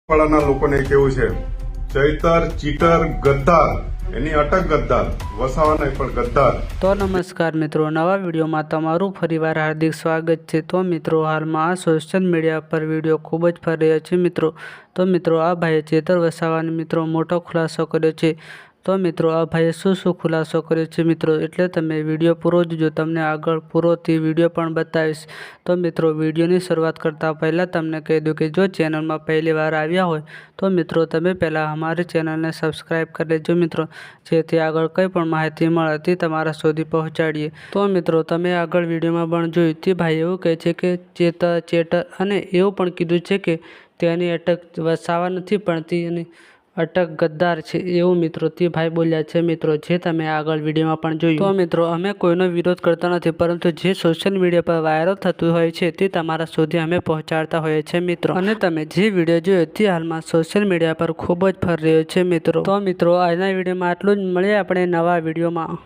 વાળાના લોકોને કેવું છે, ચૈતર ચીટર ગદ્દાર, એની અટક ગદ્દાર, વસાવાના પણ ગદ્દાર. તો નમસ્કાર મિત્રો, નવા વિડીયોમાં તમારું ફરીવાર હાર્દિક સ્વાગત છે. તો મિત્રો, હાલમાં આ સોશિયલ મીડિયા પર વિડીયો ખૂબ જ ફરી રહ્યો છે મિત્રો. તો મિત્રો, આ ભાઈએ ચેતર વસાવાને મિત્રો મોટો ખુલાસો કર્યો છે. તો મિત્રો, આ ભાઈએ શું ખુલાસો કર્યો છે મિત્રો, એટલે તમે વિડીયો પૂરો જોજો, તમને આગળ પૂરોથી વિડીયો પણ બતાવીશ. તો મિત્રો, વિડીયોની શરૂઆત કરતાં પહેલાં તમને કહી દઉં કે જો ચેનલમાં પહેલી વાર આવ્યા હોય તો મિત્રો તમે પહેલાં અમારી ચેનલને સબસ્ક્રાઈબ કરી લેજો મિત્રો, જેથી આગળ કંઈ પણ માહિતી મળે તે તમારા સુધી પહોંચાડીએ. તો મિત્રો, તમે આગળ વિડીયોમાં પણ જોયું તે ભાઈ એવું કહે છે કે ચેટર અને એવું પણ કીધું છે કે તેની અટક વસાવા નથી પણ તેની અટક ગદ્દાર છે, એવું મિત્રો તે ભાઈ બોલ્યા છે મિત્રો, જે તમે આગળ વિડીયોમાં પણ જોયું. તો મિત્રો, અમે કોઈનો વિરોધ કરતા નથી, પરંતુ જે સોશિયલ મીડિયા પર વાયરલ થતું હોય છે તે તમારા સુધી અમે પહોંચાડતા હોઈએ છીએ મિત્રો. અને તમે જે વિડીયો જોયો તે હાલમાં સોશિયલ મીડિયા પર ખૂબ જ ફરી રહ્યો છે મિત્રો. તો મિત્રો, આજના વિડીયોમાં આટલું જ. મળીએ આપણે નવા વિડીયોમાં.